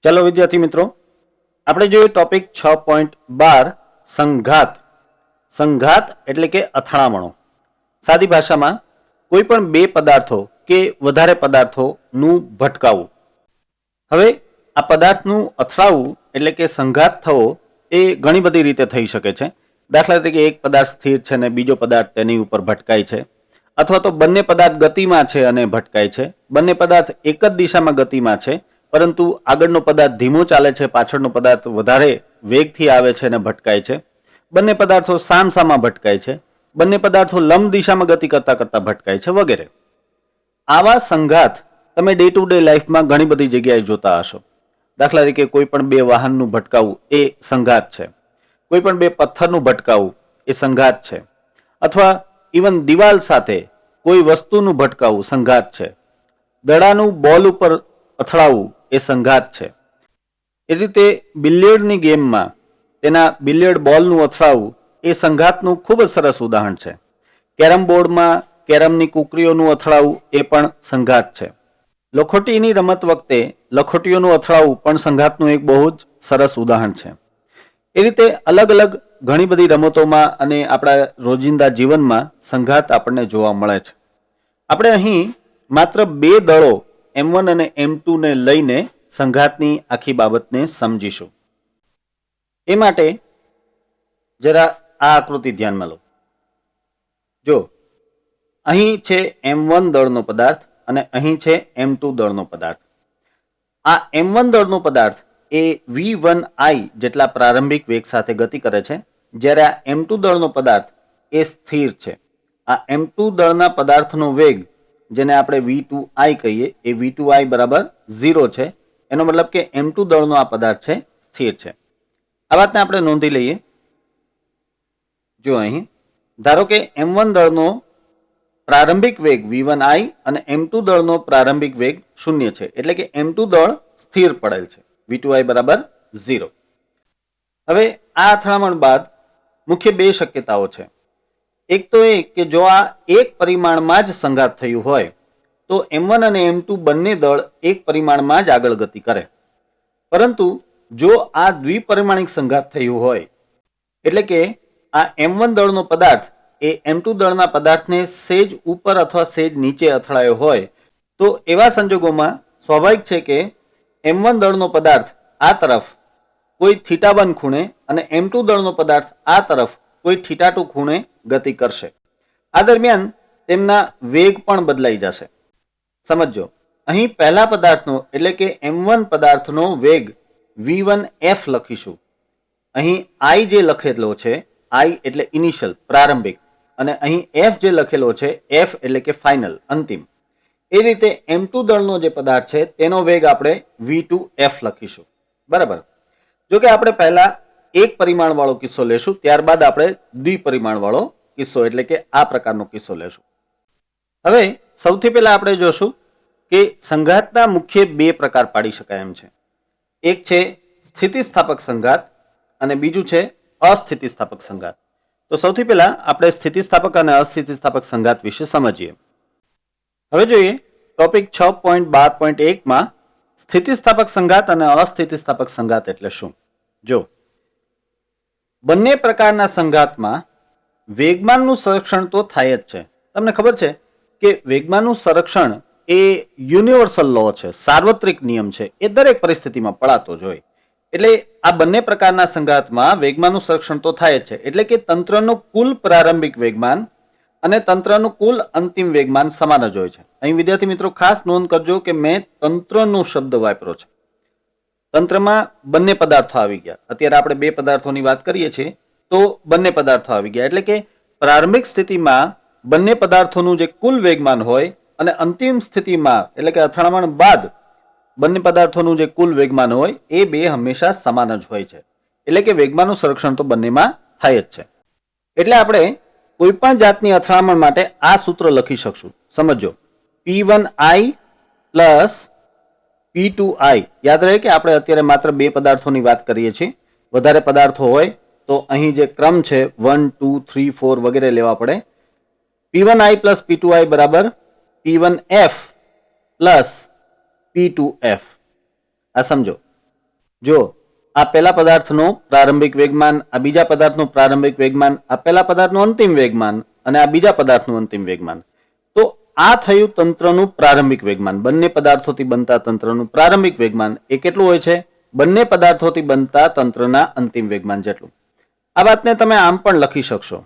चलो विद्यार्थी मित्रों, આપણે જોઈએ ટોપિક 6.12 સંઘાત. સંઘાત એટલે કે અથડામણો. સાદી ભાષામાં કોઈ પણ બે પદાર્થો કે વધારે પદાર્થોનું ભટકાવું. હવે આ પદાર્થનું અથડાવું એટલે કે સંઘાત થવો એ ઘણી બધી રીતે થઈ શકે છે. દાખલા તરીકે એક પદાર્થ સ્થિર છે અને બીજો પદાર્થ તેની ઉપર ભટકાય છે, અથવા તો બંને પદાર્થ ગતિમાં છે અને ભટકાય છે. બંને પદાર્થ એક જ દિશામાં ગતિમાં છે, પરંતુ આગળનો પદાર્થ ધીમો ચાલે છે, પાછળનો પદાર્થ વધારે વેગથી આવે છે અને ભટકાય છે. બંને પદાર્થો સામસામા ભટકાય છે. બંને પદાર્થો લંબ દિશામાં ગતિ કરતા કરતા ભટકાય છે વગેરે. આવા સંઘાત તમે ડે ટુ ડે લાઈફમાં ઘણી બધી જગ્યાએ જોતા હશો. દાખલા તરીકે કોઈ પણ બે વાહનનું ભટકાવું એ સંઘાત છે. કોઈ પણ બે પથ્થરનું ભટકાવું એ સંઘાત છે. અથવા ઇવન દિવાલ સાથે કોઈ વસ્તુનું ભટકાવું સંઘાત છે. દડાનું બોલ ઉપર અથડાવવું એ સંઘાત છે. એ રીતે બિલિયર્ડની ગેમમાં તેના બિલિયર્ડ બોલનું અથડાવવું એ સંઘાતનું ખૂબ જ સરસ ઉદાહરણ છે. કેરમ બોર્ડમાં કેરમની કુકરીઓનું અથડાવવું એ પણ સંઘાત છે. લખોટીની રમત વખતે લખોટીઓનું અથડાવવું પણ સંઘાતનું એક બહુ જ સરસ ઉદાહરણ છે. એ રીતે અલગ અલગ ઘણી બધી રમતોમાં અને આપણા રોજિંદા જીવનમાં સંઘાત આપણને જોવા મળે છે. આપણે અહીં માત્ર બે દળો M1 અને M2 ને લઈને સંઘાતની આખી બાબતને સમજીશું. એ માટે જરા આ આકૃતિ ધ્યાનમાં લો. જો અહીં છે M1 દળનો પદાર્થ અને અહીં છે M2 દળનો પદાર્થ. આ M1 દળનો પદાર્થ એ V1I જેટલા પ્રારંભિક વેગ સાથે ગતિ કરે છે, જ્યારે આ M2 દળનો પદાર્થ એ સ્થિર છે. આ M2 દળના પદાર્થનો વેગ, જેને આપણે V2I કહીએ, એ V2I બરાબર 0 છે. એનો મતલબ કે M2 દળનો આ પદાર્થ છે સ્થિર છે. આ વાતને આપણે નોંધી લઈએ. જો અહીં ધારો કે M1 દળનો પ્રારંભિક વેગ V1I અને M2 દળનો પ્રારંભિક વેગ 0 છે, એટલે કે M2 દળ સ્થિર પડેલ છે, V2I બરાબર 0. હવે આ અથડામણ બાદ મુખ્ય બે શક્યતાઓ છે. એક તો એ કે જો આ એક પરિમાણમાં જ સંઘાત થયું હોય તો M1 અને M2 બંને દળ એક પરિમાણમાં જ આગળ ગતિ કરે. પરંતુ જો આ દ્વિપરિમાણિક સંઘાત થયું હોય, એટલે કે આ M1 દળનો પદાર્થ એ M2 દળના પદાર્થને સેજ ઉપર અથવા સેજ નીચે અથડાયો હોય, તો એવા સંજોગોમાં સ્વાભાવિક છે કે M1 દળનો પદાર્થ આ તરફ કોઈ θ1 ખૂણે અને M2 દળનો પદાર્થ આ તરફ કોઈ θ2 ખૂણે ગતિ કરશે. આ દરમિયાન તેમના વેગ પણ બદલાઈ જશે. સમજો, અહીં પહેલા પદાર્થનો એટલે કે M1 પદાર્થનો વેગ V1F લખીશું. અહીં I જે લખેલો છે, I એટલે ઇનિશિયલ પ્રારંભિક, અને અહીં F જે લખેલો છે, F એટલે કે ફાઇનલ અંતિમ. એ રીતે M2 દળનો જે પદાર્થ છે તેનો વેગ આપણે V2F લખીશું. બરાબર. જો કે આપણે પહેલા એક પરિમાણ વાળો કિસ્સો લેશું, ત્યારબાદ આપણે દ્વિપરિમાણ વાળો કિસ્સો એટલે કે આ પ્રકારનો કિસ્સો લેશું. હવે સૌથી પહેલા આપણે જોશું કે સંઘાતના મુખ્ય બે પ્રકાર પાડી શકાય એમ છે. એક છે સ્થિતિસ્થાપક સંઘાત અને બીજું છે અસ્થિતિસ્થાપક સંઘાત. તો સૌથી પહેલા આપણે સ્થિતિસ્થાપક અને અસ્થિતિસ્થાપક સંઘાત વિશે સમજીએ. હવે જોઈએ ટોપિક 6.12.1 માં સ્થિતિસ્થાપક સંઘાત અને અસ્થિતિસ્થાપક સંઘાત એટલે શું. જો બંને પ્રકારના સંઘાતમાં વેગમાનનું સંરક્ષણ તો થાય જ છે. તમને ખબર છે કે વેગમાનનું સંરક્ષણ એ યુનિવર્સલ લો છે, સાર્વત્રિક નિયમ છે, એ દરેક પરિસ્થિતિમાં પડાતો જ હોય. એટલે આ બંને પ્રકારના સંઘાતમાં વેગમાનનું સંરક્ષણ તો થાય જ છે. એટલે કે તંત્રનું કુલ પ્રારંભિક વેગમાન અને તંત્રનું કુલ અંતિમ વેગમાન સમાન જ હોય છે. અહીં વિદ્યાર્થી મિત્રો ખાસ નોંધ કરજો કે મેં તંત્રનો શબ્દ વાપર્યો છે. તંત્રમાં બંને પદાર્થો આવી ગયા. અત્યારે આપણે બે પદાર્થોની વાત કરીએ છીએ તો બંને પદાર્થો આવી ગયા. એટલે કે પ્રારંભિક સ્થિતિમાં બંને પદાર્થોનું જે કુલ વેગમાન હોય અને અંતિમ સ્થિતિમાં એટલે કે અથડામણ બાદ બંને પદાર્થોનું જે કુલ વેગમાન હોય એ બે હંમેશા સમાન જ હોય છે. એટલે કે વેગમાનનું સંરક્ષણ તો બંનેમાં થાય જ છે. એટલે આપણે કોઈ પણ જાતની અથડામણ માટે આ સૂત્ર લખી શકશું. સમજો, P1I પ્લસ P2I. યાદ રહે કે આપણે અત્યારે માત્ર બે પદાર્થોની વાત કરીએ છીએ. વધારે પદાર્થો હોય તો અહીં જે ક્રમ છે 1, 2, 3, 4 વગેરે લેવા પડે. P1I પ્લસ P2I બરાબર P1F પ્લસ P2F. આ સમજો. જો આ પહેલા પદાર્થનો પ્રારંભિક વેગમાન, આ બીજા પદાર્થનું પ્રારંભિક વેગમાન, આ પહેલા પદાર્થનું અંતિમ વેગમાન અને આ બીજા પદાર્થનું અંતિમ વેગમાન. તો આ થયું તંત્રનું પ્રારંભિક વેગમાન. બંને પદાર્થોથી બનતા તંત્રનું પ્રારંભિક વેગમાન એ કેટલું હોય છે? બંને પદાર્થોથી બનતા તંત્રના અંતિમ વેગમાન જેટલું. આ વાતને તમે આમ પણ લખી શકશો,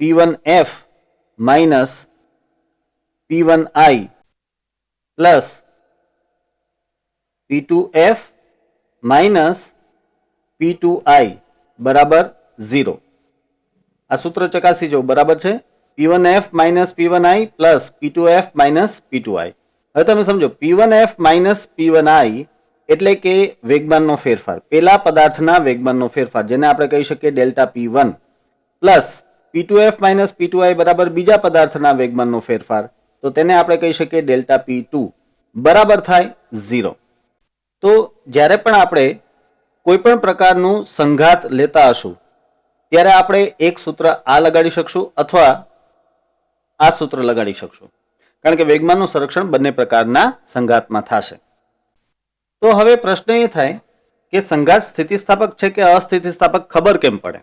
P1F minus P1I plus P2F minus P2I બરાબર 0. આ સૂત્ર ચકાસી જો બરાબર છે. P1F minus P1I plus P2F minus P2I. હવે તમે સમજો, P1F માઇનસ P1I એટલે કે વેગમાનનો ફેરફાર, પેલા પદાર્થના વેગમાનનો ફેરફાર, જેને આપણે કહી શકીએ delta P1 plus P2F minus P2I બરાબર બીજા પદાર્થના વેગમાનનો ફેરફાર, તો તેને આપણે કહી શકીએ ડેલ્ટા P2 બરાબર થાય 0. તો જ્યારે પણ આપણે કોઈ પણ પ્રકારનું સંઘાત લેતા હશું ત્યારે આપણે એક સૂત્ર આ લગાડી શકશું અથવા આ સૂત્ર લગાડી શકશું, કારણ કે વેગમાનનું સંરક્ષણ બંને પ્રકારના સંઘાતમાં થશે. તો હવે પ્રશ્ન એ થાય કે સંઘાત સ્થિતિસ્થાપક છે કે અસ્થિતિસ્થાપક ખબર કેમ પડે?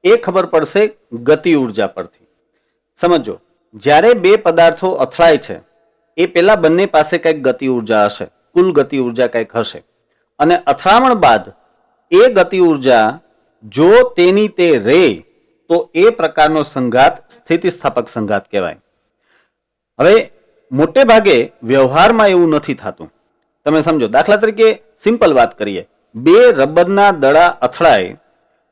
એ ખબર પડશે ગતિ ઉર્જા પરથી. સમજો, જ્યારે બે પદાર્થો અથડાય છે એ પેલા બંને પાસે કંઈક ગતિ ઉર્જા હશે, કુલ ગતિ ઉર્જા કંઈક હશે, અને અથડામણ બાદ એ ગતિ ઉર્જા જો તેની તે રહે તો એ પ્રકારનો સંઘાત સ્થિતિસ્થાપક સંઘાત કહેવાય. હવે મોટે ભાગે વ્યવહારમાં એવું નથી થતું. તમે સમજો, દાખલા તરીકે સિમ્પલ વાત કરીએ, બે રબરના દડા અથડાય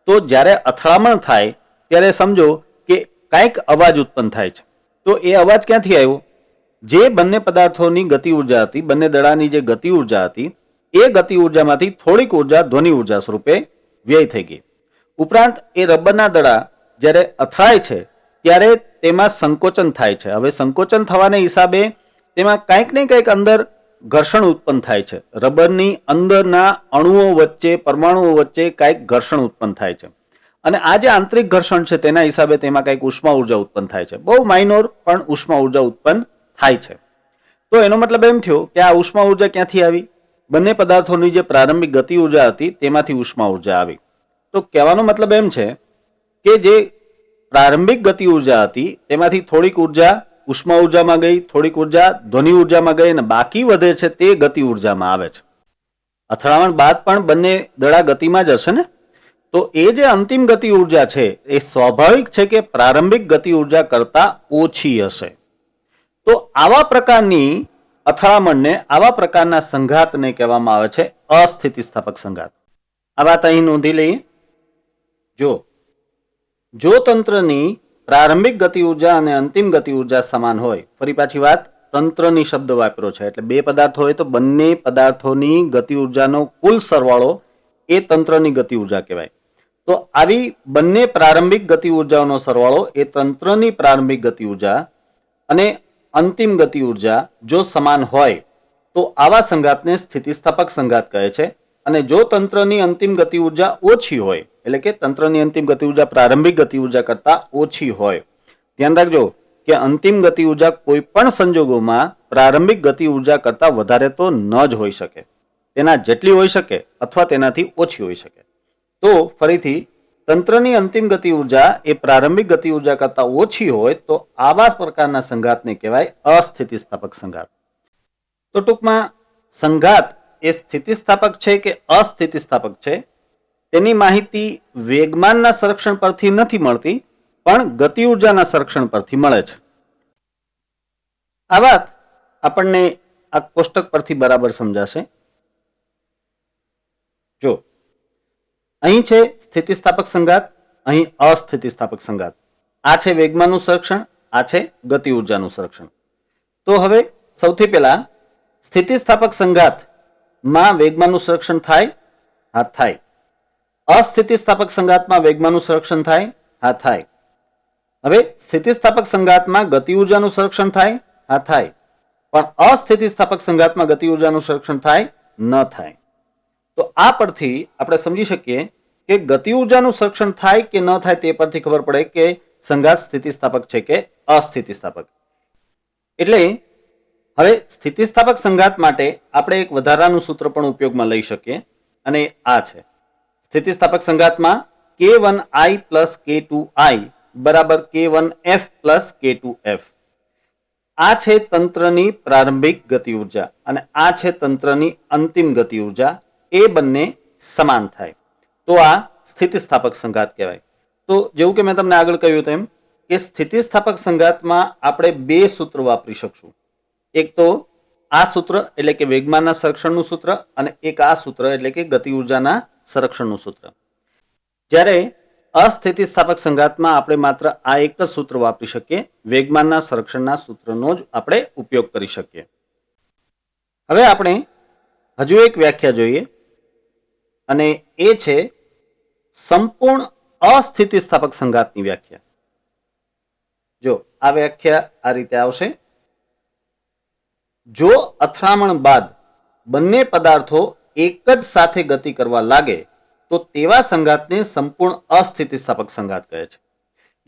તો જ્યારે અથડામણ થાય ત્યારે સમજો કે કંઈક અવાજ ઉત્પન્ન થાય છે. તો એ અવાજ ક્યાંથી આવ્યો? જે બંને પદાર્થોની ગતિ ઉર્જા હતી, બંને દડાની જે ગતિ ઉર્જા હતી, એ ગતિ ઉર્જામાંથી થોડીક ઉર્જા ધ્વનિ ઉર્જા સ્વરૂપે વ્યય થઈ ગઈ. ઉપરાંત એ રબરના દડા જ્યારે અથડાય છે ત્યારે તેમાં સંકોચન થાય છે. હવે સંકોચન થવાને હિસાબે તેમાં કંઈક ને કંઈક અંદર ઘર્ષણ ઉત્પન્ન થાય છે. રબરની અંદરના અણુઓ વચ્ચે, પરમાણુઓ વચ્ચે કંઈક ઘર્ષણ ઉત્પન્ન થાય છે, અને આ જે આંતરિક ઘર્ષણ છે તેના હિસાબે તેમાં કંઈક ઉષ્મા ઉર્જા ઉત્પન્ન થાય છે. બહુ માઇનોર પણ ઉષ્મા ઉર્જા ઉત્પન્ન થાય છે. તો એનો મતલબ એમ થયો કે આ ઉષ્મા ઉર્જા ક્યાંથી આવી? બંને પદાર્થોની જે પ્રારંભિક ગતિ ઉર્જા હતી તેમાંથી ઉષ્મા ઉર્જા આવી. તો કહેવાનો મતલબ એમ છે કે જે પ્રારંભિક ગતિ ઉર્જા હતી તેમાંથી થોડીક ઉર્જા ઉષ્મા ઉર્જામાં ગઈ, થોડીક ઉર્જા ધ્વનિ ઉર્જામાં ગઈ, અને બાકી વધે છે તે ગતિ ઉર્જામાં આવે છે. અથડામણ બાદ પણ બંને દડા ગતિમાં જ હશે ને? તો એ જે અંતિમ ગતિ ઉર્જા છે એ સ્વાભાવિક છે કે પ્રારંભિક ગતિ ઉર્જા કરતા ઓછી હશે. તો આવા પ્રકારની અથડામણને, આવા પ્રકારના સંઘાતને કહેવામાં આવે છે અસ્થિતિસ્થાપક સંઘાત. આ વાત અહીં નોંધી લઈએ. જો તંત્રની પ્રારંભિક ગતિ ઉર્જા અને અંતિમ ગતિ ઉર્જા સમાન હોય, ફરી પાછી વાત, તંત્રની શબ્દ વાપર્યો છે એટલે બે પદાર્થો હોય તો બંને પદાર્થોની ગતિ ઉર્જાનો કુલ સરવાળો એ તંત્રની ગતિ ઉર્જા કહેવાય. તો આવી બંને પ્રારંભિક ગતિ ઉર્જાઓનો સરવાળો એ તંત્રની પ્રારંભિક ગતિ ઉર્જા અને અંતિમ ગતિ ઉર્જા જો સમાન હોય તો આવા સંઘાતને સ્થિતિસ્થાપક સંઘાત કહે છે. અને જો તંત્રની અંતિમ ગતિ ઉર્જા ઓછી હોય, એટલે કે તંત્રની અંતિમ ગતિ ઉર્જા પ્રારંભિક ગતિ ઉર્જા કરતા ઓછી હોય, ધ્યાન રાખજો કે અંતિમ ગતિ ઉર્જા કોઈ પણ સંજોગોમાં પ્રારંભિક ગતિ ઉર્જા કરતા વધારે તો ન જ હોઈ શકે, તેના જેટલી હોઈ શકે અથવા તેનાથી ઓછી હોઈ શકે. તો ફરીથી, તંત્રની અંતિમ ગતિ ઉર્જા એ પ્રારંભિક ગતિ ઉર્જા કરતા ઓછી હોય તો આવા પ્રકારના સંઘાતને કહેવાય અસ્થિતિસ્થાપક સંઘાત. તો ટૂંકમાં સંઘાત એ સ્થિતિસ્થાપક છે કે અસ્થિતિસ્થાપક છે તેની માહિતી વેગમાનના સંરક્ષણ પરથી નથી મળતી, પણ ગતિ ઉર્જાના સંરક્ષણ પરથી મળે છે. આ વાત આપણને આ કોષ્ટક પરથી બરાબર સમજાશે. જો અહીં છે સ્થિતિસ્થાપક સંઘાત, અહીં અસ્થિતિસ્થાપક સંઘાત. આ છે વેગમાનનું સંરક્ષણ, આ છે ગતિ ઉર્જાનું સંરક્ષણ. તો હવે સૌથી પહેલા સ્થિતિસ્થાપક સંઘાતમાં વેગમાનનું સંરક્ષણ થાય? હા, થાય. અસ્થિતિસ્થાપક સંઘાતમાં વેગમાનનું સંરક્ષણ થાય? હા, થાય. હવે સ્થિતિસ્થાપક સંઘાતમાં ગતિ ઉર્જાનું સંરક્ષણ થાય? હા, થાય. પણ અસ્થિતિસ્થાપક સંઘાતમાં ગતિ ઉર્જાનું સંરક્ષણ થાય? ન થાય. તો આ પરથી આપણે સમજી શકીએ કે ગતિ ઉર્જાનું સંરક્ષણ થાય કે ન થાય તે પરથી ખબર પડે કે સંઘાત સ્થિતિસ્થાપક છે કે અસ્થિતિસ્થાપક. એટલે હવે સ્થિતિસ્થાપક સંઘાત માટે આપણે એક વધારાનું સૂત્ર પણ ઉપયોગમાં લઈ શકીએ, અને આ છે સ્થિતિસ્થાપક સંઘાતમાં K1I પ્લસ K2I બરાબર K1F પ્લસ K2F. આ છે તંત્રની પ્રારંભિક ગતિ ઉર્જા અને આ છે તંત્રની અંતિમ ગતિ ઉર્જા. એ બંને સમાન થાય તો આ સ્થિતિસ્થાપક સંઘાત કહેવાય. તો જેવું કે મેં તમને આગળ કહ્યું તેમ કે સ્થિતિસ્થાપક સંઘાતમાં આપણે બે સૂત્ર વાપરી શકશું. એક તો આ સૂત્ર એટલે કે વેગમાનના સંરક્ષણનું સૂત્ર અને એક આ સૂત્ર એટલે કે ગતિ ઉર્જાના સંરક્ષણનું સૂત્ર. જ્યારે અસ્થિતિસ્થાપક સંઘાતમાં આપણે માત્ર આ એક જ સૂત્ર વાપરી શકીએ, વેગમાનના સંરક્ષણના સૂત્રનો જ આપણે ઉપયોગ કરી શકીએ. હવે આપણે હજુ એક વ્યાખ્યા જોઈએ અને એ છે સંપૂર્ણ અસ્થિતિસ્થાપક સંઘાતની વ્યાખ્યા. જો આ વ્યાખ્યા આ રીતે આવશે: જો અથડામણ બાદ બંને પદાર્થો એક જ સાથે ગતિ કરવા લાગે તો તેવા સંઘાતને સંપૂર્ણ અસ્થિતિસ્થાપક સંઘાત કહે છે.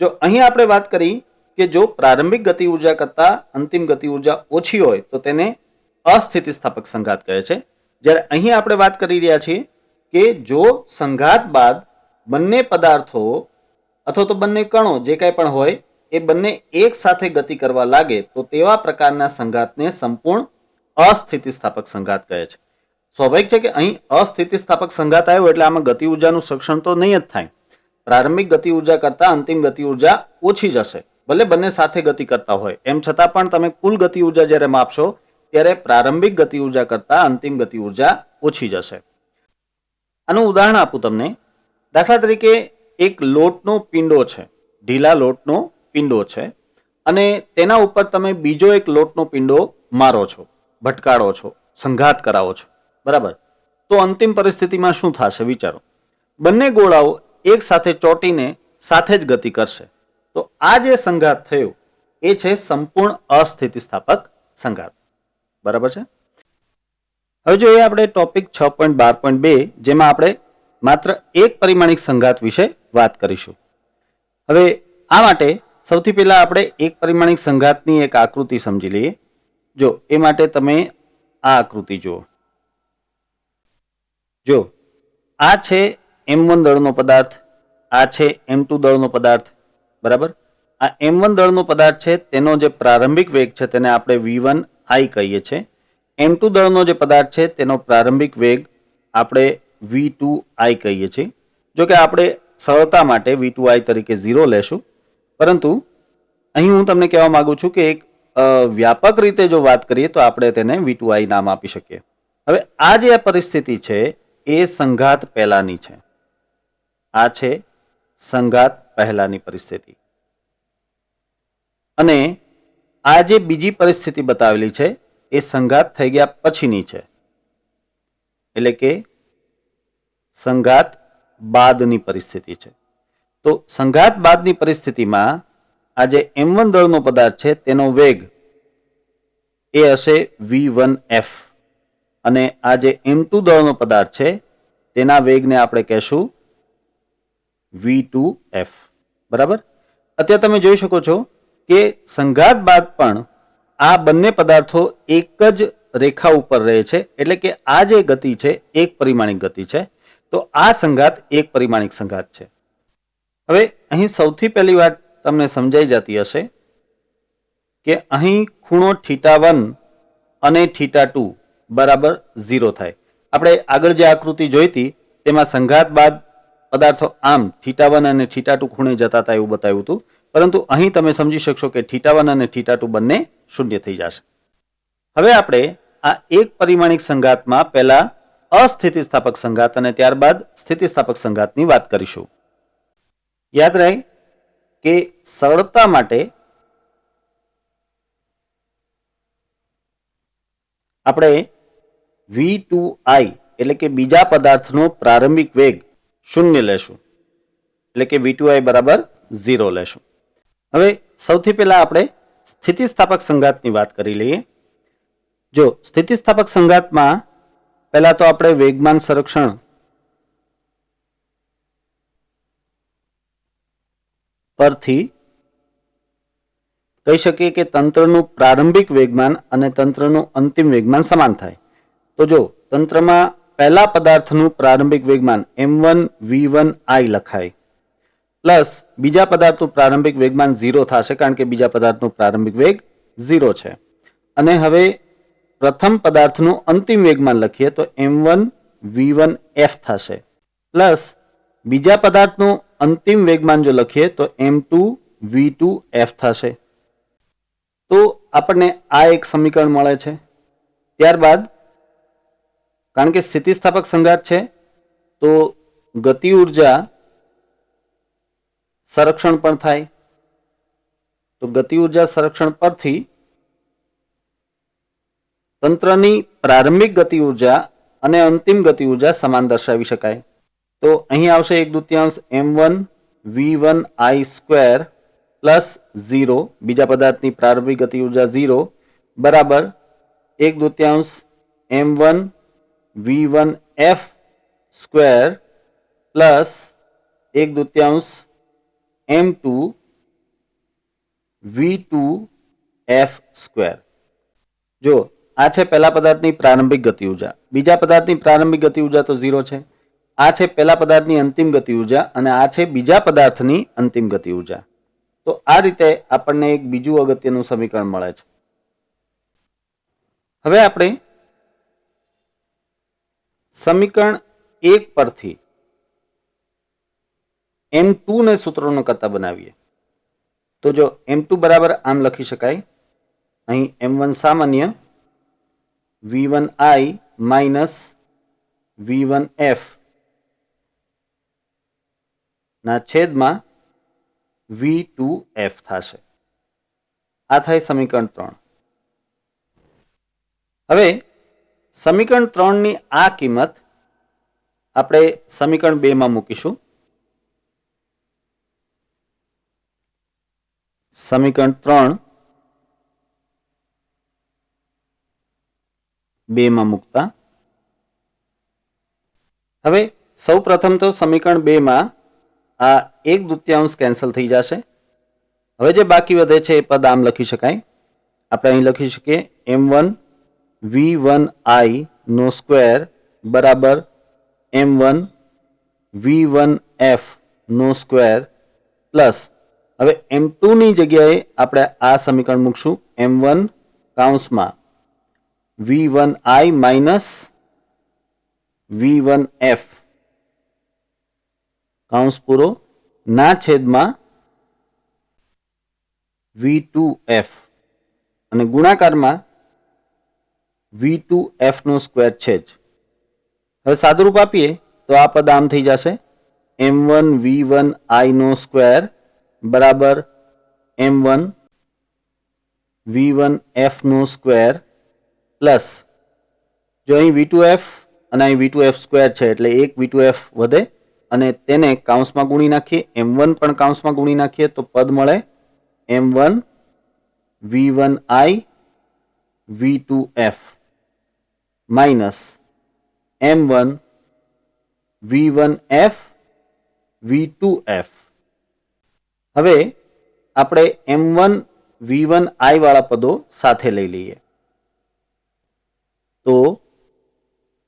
જો અહીં આપણે વાત કરી કે જો પ્રારંભિક ગતિ ઉર્જા કરતા અંતિમ ગતિ ઉર્જા ઓછી હોય તો તેને અસ્થિતિસ્થાપક સંઘાત કહે છે. જ્યારે અહીં આપણે વાત કરી રહ્યા છીએ કે જો સંઘાત બાદ બંને પદાર્થો અથવા તો બંને કણો જે કાંઈ પણ હોય એ બંને એક સાથે ગતિ કરવા લાગે તો તેવા પ્રકારના સંઘાતને સંપૂર્ણ અસ્થિતિસ્થાપક સંઘાત કહે છે. સ્વાભાવિક છે કે અહીં અસ્થિતિસ્થાપક સંઘાત આવ્યો એટલે આમાં ગતિ ઉર્જાનું સંરક્ષણ તો નહીં જ થાય. પ્રારંભિક ગતિ ઉર્જા કરતા અંતિમ ગતિ ઉર્જા ઓછી જશે, ભલે બંને સાથે ગતિ કરતા હોય એમ છતાં પણ તમે કુલ ગતિ ઉર્જા જ્યારે માપશો ત્યારે પ્રારંભિક ગતિ ઉર્જા કરતા અંતિમ ગતિ ઉર્જા ઓછી જશે. આનું ઉદાહરણ આપું તમને. દાખલા તરીકે એક લોટનો પિંડો છે, ઢીલા લોટનો પિંડો છે અને તેના ઉપર તમે બીજો એક લોટનો પિંડો મારો છો, ભટકાડો છો, સંઘાત કરાવો છો, બરાબર? તો અંતિમ પરિસ્થિતિમાં શું થશે વિચારો. બંને ગોળાઓ એક સાથે ચોંટીને સાથે જ ગતિ કરશે. તો આ જે સંઘાત થયો એ છે સંપૂર્ણ અસ્થિતિસ્થાપક સંઘાત. બરાબર છે? હવે જોઈએ આપણે ટોપિક 6.12.2 જેમાં આપણે માત્ર એક પરિમાણિક સંઘાત વિશે વાત કરીશું. હવે આ માટે સૌથી પહેલા આપણે એક પરિમાણિક સંઘાતની એક આકૃતિ સમજી લઈએ. જો એ માટે તમે આ આકૃતિ જુઓ. જો આ છે M1 દળનો પદાર્થ, આ છે M2 દળનો પદાર્થ, બરાબર? આ M1 દળનો પદાર્થ છે તેનો જે પ્રારંભિક વેગ છે તેને આપણે V1I કહીએ છીએ. M2 દળનો જે પદાર્થ છે તેનો પ્રારંભિક વેગ આપણે V2I કહીએ છીએ. જો કે આપણે સરળતા માટે V2I તરીકે 0 લેશું, પરંતુ અહીં હું તમને કહેવા માંગુ છું કે એક વ્યાપક રીતે જો વાત કરીએ તો આપણે તેને V2I નામ આપી શકીએ. હવે આ જે પરિસ્થિતિ છે એ સંઘાત પહેલાની છે. આ છે સંઘાત પહેલાની પરિસ્થિતિ અને આ જે બીજી પરિસ્થિતિ બતાવેલી છે એ સંઘાત થઈ ગયા પછીની છે, એટલે કે સંઘાત બાદની પરિસ્થિતિ છે. તો સંઘાત બાદની પરિસ્થિતિમાં આ જે M1 દળનો પદાર્થ છે તેનો વેગ એ હશે V1F અને આ જે M2 દળનો પદાર્થ છે તેના વેગને આપણે કહેશું V2F. બરાબર? અત્યારે તમે જોઈ શકો છો કે સંઘાત બાદ પણ આ બંને પદાર્થો એક જ રેખા ઉપર રહે છે, એટલે કે આ જે ગતિ છે એક પરિમાણિક ગતિ છે. તો આ સંઘાત એક પરિમાણિક સંઘાત છે. હવે અહીં સૌથી પહેલી વાત તમને સમજાઈ જતી હશે કે અહીં ખૂણો θ1 અને θ2 બરાબર 0 થાય. આપણે આગળ જે આકૃતિ જોઈતી તેમાં સંઘાત બાદ પદાર્થો આમ θ1 અને θ2 ખૂણે જતા હતા એવું બતાવ્યું હતું, પરંતુ અહીં તમે સમજી શકશો કે θ1 અને θ2 બંને શૂન્ય થઈ જશે. હવે આપણે આ એક પરિમાણિક સંઘાતમાં પહેલા અસ્થિતિસ્થાપક સંઘાત અને ત્યારબાદ સ્થિતિસ્થાપક સંઘાતની વાત કરીશું. યાદ રહે કે સરળતા માટે આપણે V2I એટલે કે બીજા પદાર્થનો પ્રારંભિક વેગ 0 લેશું, એટલે કે V2I બરાબર 0 લેશું. હવે સૌથી પહેલા આપણે સ્થિતિસ્થાપક સંઘાતની વાત કરી લઈએ. જો સ્થિતિસ્થાપક સંઘાતમાં પહેલા તો આપણે વેગમાન સંરક્ષણ પરથી કહી શકીએ કે તંત્રનું પ્રારંભિક વેગમાન અને તંત્રનું અંતિમ વેગમાન સમાન થાય. તો જો તંત્રમાં પહેલા પદાર્થનું પ્રારંભિક વેગમાન m1v1i લખાય પ્લસ બીજા પદાર્થનું પ્રારંભિક વેગમાન 0 થશે કારણ કે બીજા પદાર્થનું પ્રારંભિક વેગ 0 છે. અને હવે પ્રથમ પદાર્થનું અંતિમ વેગમાન લખીએ તો m1v1f થશે પ્લસ બીજા પદાર્થનું અંતિમ વેગમાન જો લખીએ તો m2v2f થશે. તો આપણને આ એક સમીકરણ મળે છે. ત્યારબાદ કારણ કે સ્થિતિસ્થાપક સંઘાત છે તો ગતિ ઉર્જા સંરક્ષણ પણ થાય. તો ગતિ ઉર્જા સંરક્ષણ પરથી તંત્રની પ્રારંભિક ગતિ ઉર્જા અને અંતિમ ગતિ ઉર્જા સમાન દર્શાવી શકાય. તો અહીં આવશે 1/2 m1v1i² પ્લસ 0 બીજા પદાર્થની પ્રારંભિક ગતિ ઉર્જા 0 બરાબર 1/2 m1v1f² પ્લસ 1/2 m2v2f². જો આ છે પહેલા પદાર્થની પ્રારંભિક ગતિ ઉર્જા, બીજા પદાર્થની પ્રારંભિક ગતિ ઉર્જા તો 0 છે. આ છે પહેલા પદાર્થની અંતિમ ગતિ ઉર્જા અને આ છે બીજા પદાર્થની અંતિમ ગતિ ઉર્જા. તો આ રીતે આપણને એક બીજું અગત્યનું સમીકરણ મળે છે. હવે આપણે સમીકરણ 1 પરથી m2 ને સૂત્રોનો કરતા બનાવીએ. તો જો m2 બરાબર આમ લખી શકાય, અહીં m1 સામાન્ય v1i માઇનસ v1f ના છેદમાં v2f થશે. આ થાય સમીકરણ 3. હવે સમીકરણ 3 ની આ કિંમત આપણે સમીકરણ 2 માં મૂકીશું. સમીકરણ 3 2 માં મૂકતા હવે સૌ પ્રથમ તો સમીકરણ 2 માં આ 1/2 કેન્સલ થઈ જશે. હવે જે બાકી વધે છે એ પદ આમ લખી શકાય. આપણે અહીં લખી શકીએ m1v1i² બરાબર m1v1f² પ્લસ હવે m2 ની જગ્યાએ આપણે આ સમીકરણ મૂકશું m1 કૌંસમાં v1i માઇનસ v1f કૌંસ પૂરો ના છેદમાં v2f અને ગુણાકારમાં v2f² છે જ. હવે સાદુરૂપ આપીએ તો આ પદ આમ થઈ જશે m1v1i² બરાબર m1v1f² પ્લસ જો અહીં v2f અને અહીં v2f² છે એટલે એક v2f વધે અને તેને કૌંસમાં ગુણી નાખીએ, m1 પણ કૌંસમાં ગુણી નાખીએ તો પદ મળે m1v1i v2f minus m1v1f v2f. હવે આપણે m1v1i વાળા પદો સાથે લઈ લઈએ. તો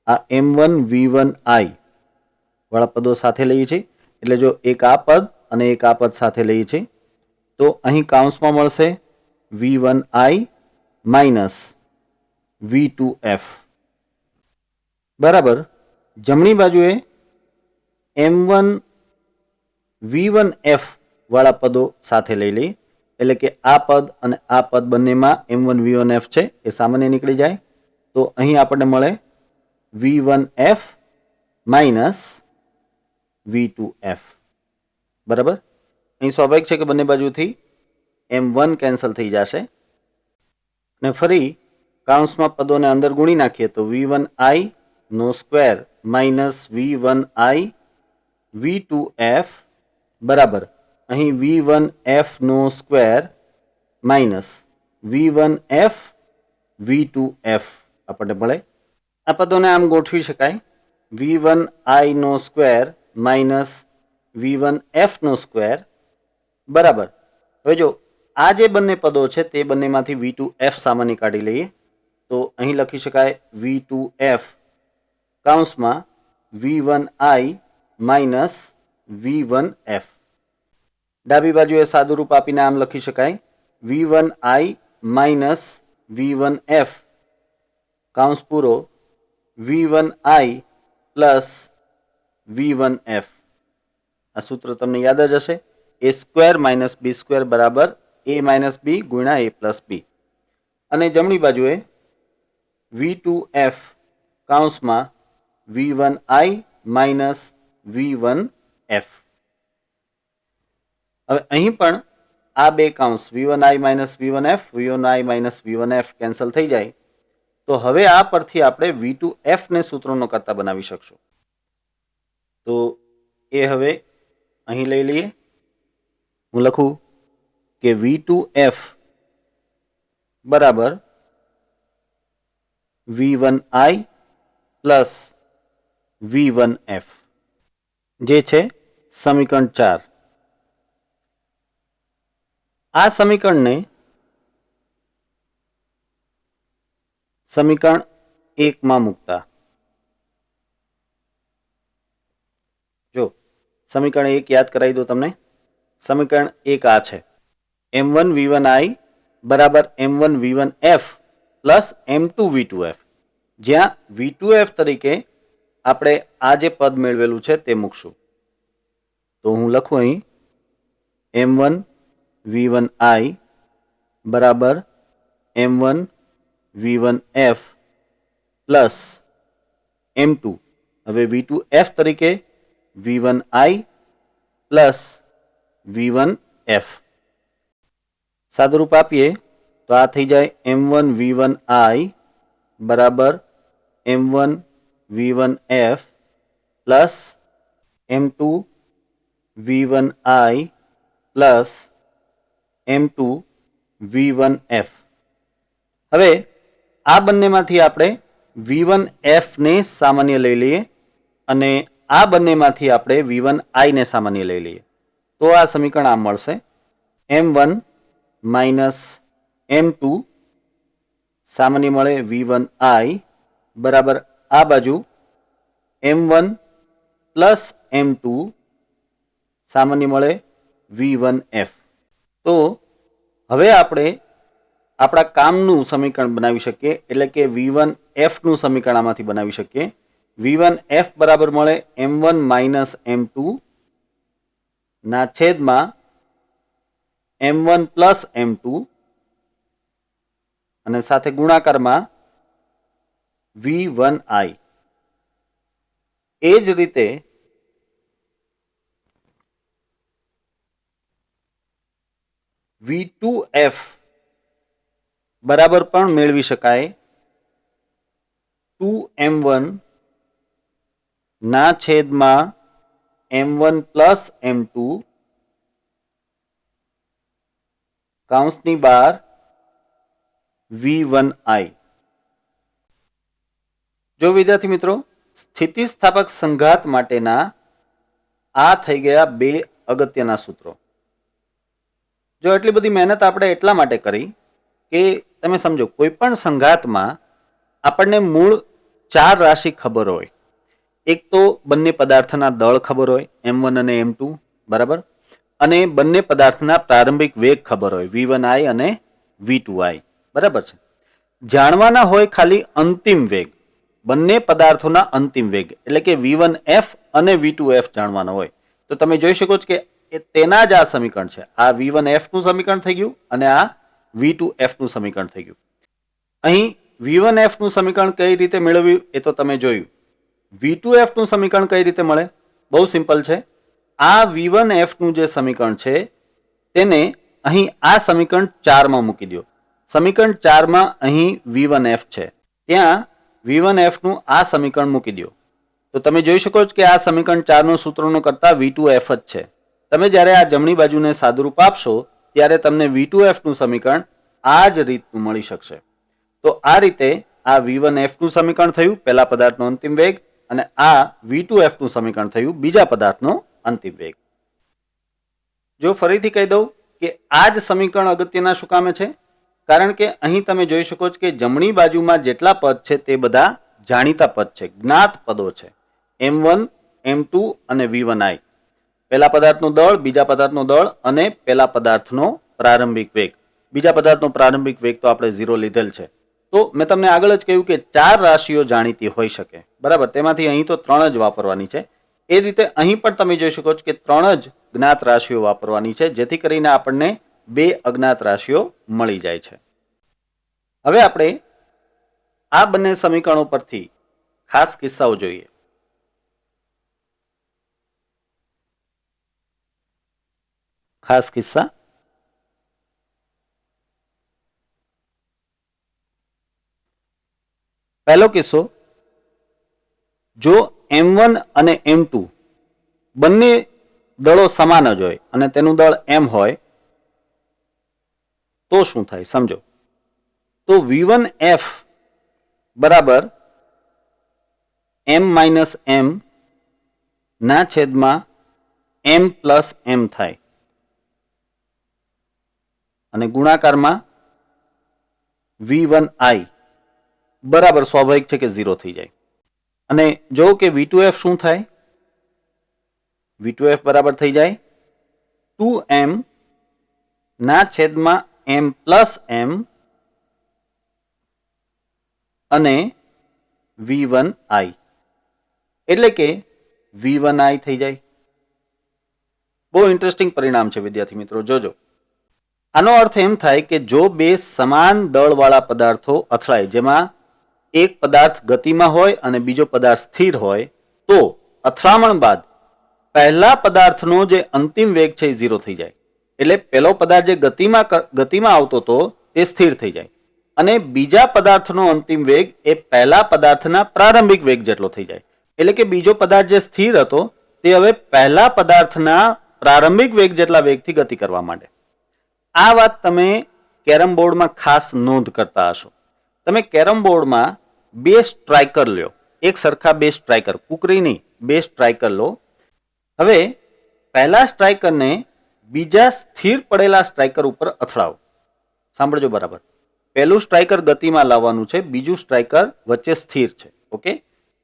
આ m1v1i વાળા પદો સાથે લઈએ છીએ એટલે જો એક આ પદ અને એક આ પદ સાથે લઈએ છીએ તો અહીં કૌંસમાં મળશે v1i માઇનસ v2f બરાબર જમણી બાજુએ m1v1f વાળા પદો સાથે લઈ લઈએ એટલે કે આ પદ અને આ પદ બંનેમાં m1v1f છે એ સામાન્ય નીકળી જાય તો અહીં આપણને મળે v1f માઇનસ v2f બરાબર. અહીં સ્વાભાવિક છે કે બંને બાજુથી m1 કેન્સલ થઈ જશે અને ફરી કૌંસમાં પદોને અંદર ગુણી નાખીએ તો v1i² માઇનસ v1i v2f બરાબર અહીં v1f² માઇનસ v1f v2f આપણને મળે. આ પદોને આમ ગોઠવી શકાય v1i² માઇનસ v1f² બરાબર. હવે જો આ જે બંને પદો છે તે બંનેમાંથી v2f સામાન્ય કાઢી લઈએ તો અહીં લખી શકાય v2f કૌંસમાં v1i માઇનસ v1f. ડાબી બાજુએ સાદું રૂપ આપીને આમ લખી શકાય v1i માઇનસ v1f કૌંસ પૂરો v1i પ્લસ v1f. આ સૂત્ર તમને યાદ જ હશે, a square minus B square બરાબર a માઇનસ બી ગુણ્યા a પ્લસ બી. અને જમણી બાજુએ v2f કૌંસમાં v1i માઇનસ v1f. હવે અહીં પણ આ બે કૌંસ v1i minus v1f v1i minus v1f cancel થઈ જાય, તો હવે આ પરથી આપણે v2f ને સૂત્રોનો કરતા બનાવી શકશું. તો એ હવે અહીં લઈ લઈએ. હું લખું કે v2f બરાબર v1i પ્લસ v1f જે છે સમીકરણ 4. આ સમીકરણને સમીકરણ 1 માં મૂકતા, જો સમીકરણ 1 યાદ કરાવી દો તમને. સમીકરણ 1 આ છે m1 v1i બરાબર m1 v1f plus m2 v2f, જ્યાં v2f તરીકે આપણે આ જે પદ મેળવેલું છે તે મૂકશું. તો હું લખું અહીં m1 v1i બરાબર m1 v1f પ્લસ m2, હવે v2f તરીકે v1i પ્લસ v1f. સાદુરૂપ આપીએ તો આ થઈ જાય m1 v1i બરાબર m1 v1f plus m2 v1i plus m2 v1f. હવે આ બંનેમાંથી આપણે v1f ને સામાન્ય લઈ લઈએ અને આ બંનેમાંથી આપણે v1i ને સામાન્ય લઈ લઈએ, તો આ સમીકરણ આમ મળશે m1 માઇનસ m2 સામાન્ય મળે v1i બરાબર આ બાજુ m1 પ્લસ m2 સામાન્ય મળે v1f. તો હવે આપણે આપણા કામનું સમીકરણ બનાવી શકીએ, એટલે કે v1f નું સમીકરણ આમાંથી બનાવી શકીએ. v1f બરાબર મળે m1 માઇનસ m2 ના છેદમાં m1 પ્લસ m2 અને સાથે ગુણાકારમાં v1i. એ જ રીતે v2f બરાબર પણ મેળવી શકાય 2m1 ના છેદમાં m1 પ્લસ m2 કૌંસની બહાર v1i. જો વિદ્યાર્થી મિત્રો, સ્થિતિસ્થાપક સંઘાત માટેના આ થઈ ગયા બે અગત્યના સૂત્રો. જો એટલી બધી મહેનત આપણે એટલા માટે કરી કે તમે સમજો, કોઈ પણ સંઘાતમાં આપણને મૂળ 4 રાશિ ખબર હોય. એક તો બંને પદાર્થના દળ ખબર હોય m1 અને m2 બરાબર, અને બંને પદાર્થના પ્રારંભિક વેગ ખબર હોય v1i અને v2i બરાબર છે. જાણવાના હોય ખાલી અંતિમ વેગ, બંને પદાર્થોના અંતિમ વેગ, એટલે કે v1f અને v2f જાણવાનો હોય. તો તમે જોઈ શકો છો કે તેના જ આ સમીકરણ છે. આ v1f નું સમીકરણ થઈ ગયું અને આ v2f નું સમીકરણ થઈ ગયું. અહીં v1f નું સમીકરણ કઈ રીતે મેળવ્યું એ તો તમે જોયું. v2f નું સમીકરણ કઈ રીતે મળે? બહુ સિમ્પલ છે. આ v1f નું જે સમીકરણ છે તેને અહીં આ સમીકરણ 4 માં મૂકી દો. સમીકરણ 4 માં અહીં v1f છે, ત્યાં v1f નું આ સમીકરણ મૂકી દો. તો તમે જોઈ શકો છો કે આ સમીકરણ 4 નું સૂત્રનો કરતા v2f જ છે. તમે જ્યારે આ જમણી બાજુને સાદુરૂપ આપશો ત્યારે તમને v2f નું સમીકરણ આ જ રીતનું મળી શકશે. તો આ રીતે આ v1f નું સમીકરણ થયું પહેલા પદાર્થનો અંતિમ વેગ, અને આ v2f નું સમીકરણ થયું બીજા પદાર્થનો અંતિમ વેગ. જો ફરીથી કહી દઉં કે આ જ સમીકરણ અગત્યના શું કામે છે? કારણ કે અહીં તમે જોઈ શકો છો કે જમણી બાજુમાં જેટલા પદ છે તે બધા જાણીતા પદ છે, જ્ઞાત પદો છે, M1, M2 અને V1I. પહેલા પદાર્થનું દળ, બીજા પદાર્થનું દળ અને પહેલા પદાર્થનો પ્રારંભિક વેગ. બીજા પદાર્થનો પ્રારંભિક વેગ તો આપણે 0 લીધેલ છે. તો મેં તમને આગળ જ કહ્યું કે 4 રાશિઓ જાણીતી હોઈ શકે, બરાબર. તેમાંથી અહીં તો 3 જ વાપરવાની છે. એ રીતે અહીં પણ તમે જોઈ શકો છો કે 3 જ જ્ઞાત રાશિઓ વાપરવાની છે, જેથી કરીને આપણને 2 અજ્ઞાત રાશિઓ મળી જાય છે. હવે આપણે આ બંને સમીકરણો પરથી ખાસ કિસ્સાઓ જોઈએ. ખાસ કિસ્સા. પહેલો કિસ્સો, જો M1 અને M2 બંને દળો સમાન જ હોય અને તેનું દળ M હોય તો શું થાય સમજો. તો V1F બરાબર M-M ના છેદમાં M+M થાય અને ગુણાકારમાં V1I બરાબર સ્વાભાવિક છે કે 0 થઈ જાય. અને જો કે V2F શું થાય? V2F બરાબર થઈ જાય 2M ના છેદમાં M+M અને V1I, એટલે કે V1I થઈ જાય. બહુ ઇન્ટરેસ્ટિંગ પરિણામ છે વિદ્યાર્થી મિત્રો, જોજો. આનો અર્થ એમ થાય કે જો બે સમાન દળવાળા પદાર્થો અથડાય, જેમાં એક પદાર્થ ગતિમાં હોય અને બીજો પદાર્થ સ્થિર હોય, તો અથડામણ બાદ પહેલા પદાર્થનો જે અંતિમ વેગ છે એ 0 થઈ જાય. એટલે પહેલો પદાર્થ જે ગતિમાં આવતો હતો તે સ્થિર થઈ જાય અને બીજા પદાર્થનો અંતિમ વેગ એ પહેલા પદાર્થના પ્રારંભિક વેગ જેટલો થઈ જાય. એટલે કે બીજો પદાર્થ જે સ્થિર હતો તે હવે પહેલા પદાર્થના પ્રારંભિક વેગ જેટલા વેગથી ગતિ કરવા માંડે. આ વાત તમે કેરમ બોર્ડમાં ખાસ નોંધ કરતા હશો. તમે કેરમ બોર્ડમાં 2 સ્ટ્રાઇકર લ્યો, એક સરખા 2 સ્ટ્રાઇકર, કુકરી નહીં, 2 સ્ટ્રાઇકર લો. હવે પહેલા સ્ટ્રાઇકરને બીજા સ્થિર પડેલા સ્ટ્રાઇકર ઉપર અથડાવો. સાંભળજો બરાબર. પહેલું સ્ટ્રાઇકર ગતિમાં લાવવાનું છે, બીજું સ્ટ્રાઇકર વચ્ચે સ્થિર છે. ઓકે,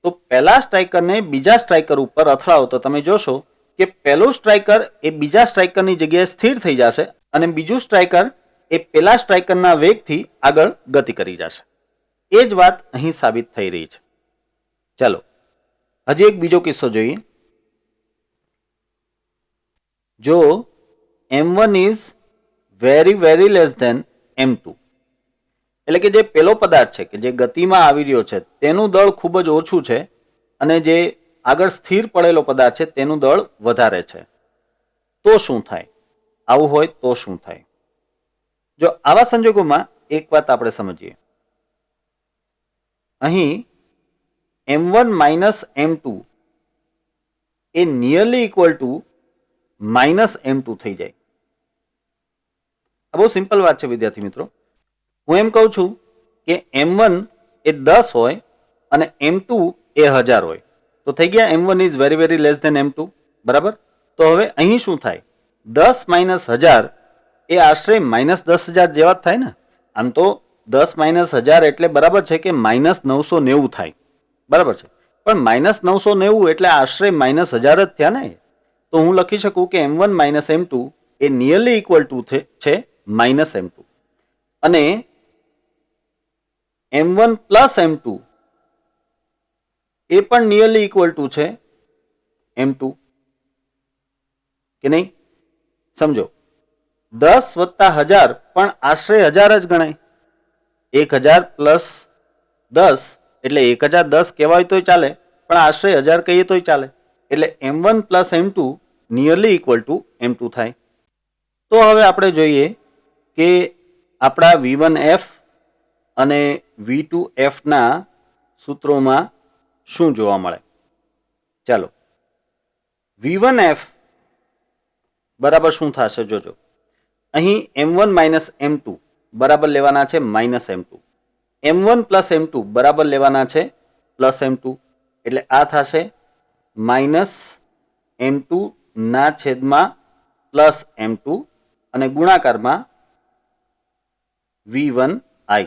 તો પહેલા સ્ટ્રાઇકરને બીજા સ્ટ્રાઇકર ઉપર અથડાવો તો તમે જોશો કે પહેલું સ્ટ્રાઇકર એ બીજા સ્ટ્રાઇકરની જગ્યાએ સ્થિર થઈ જશે અને બીજું સ્ટ્રાઇકર એ પેલા સ્ટ્રાઇકરના વેગથી આગળ ગતિ કરી જશે. એ જ વાત અહીં સાબિત થઈ રહી છે. ચાલો હજી એક બીજો કિસ્સો જોઈએ. જો M1 is very less than M2, એટલે કે જે પેલો પદાર્થ છે કે જે ગતિમાં આવી રહ્યો છે તેનું દળ ખૂબ જ ઓછું છે અને જે આગળ સ્થિર પડેલો પદાર્થ છે તેનું દળ વધારે છે, તો શું થાય? આવું હોય તો શું થાય? જો આવા સંજોગોમાં એક વાત આપણે સમજીએ. અહીં M1 - M2 A nearly equal to -M2 થઈ જાય. આ બહુ સિમ્પલ વાત છે વિદ્યાર્થી મિત્રો. હું એમ કહું છું કે M1 એ 10 હોય અને M2 એ 1000 હોય, તો થઈ ગયા M1 is very less than M2, બરાબર. તો હવે અહીં શું થાય? 10 - 1000 એ આશરે -10,000 જેવા જ થાય ને. આમ તો 10 - 1000 એટલે બરાબર છે કે -990 થાય, બરાબર છે. પણ -990 એટલે આશરે -1000 જ થયા ને. તો હું લખી શકું કે M1 - M2 A nearly equal to છે -M2 અને M1 + M2 એ પણ નિયરલી ઇક્વલ ટુ છે M2 કે નહીં? સમજો, 10 + 1000 પણ આશરે 1000 જ ગણાય. 1000 + 10 એટલે 1010 કહેવાય તોય ચાલે, પણ આશરે 1000 કહીએ તોય ચાલે. એટલે M1 + M2 nearly equal to M2 થાય. તો હવે આપણે જોઈએ કે આપણા V1F અને V2F ના સૂત્રોમાં શું જોવા મળે. ચાલો, V1F બરાબર શું થશે જોજો. અહીં M1 - M2 બરાબર લેવાના છે -M2, M1 + M2 બરાબર લેવાના છે +M2, એટલે આ થશે -M2 ના છેદમાં +M2 અને ગુણાકારમાં V1I,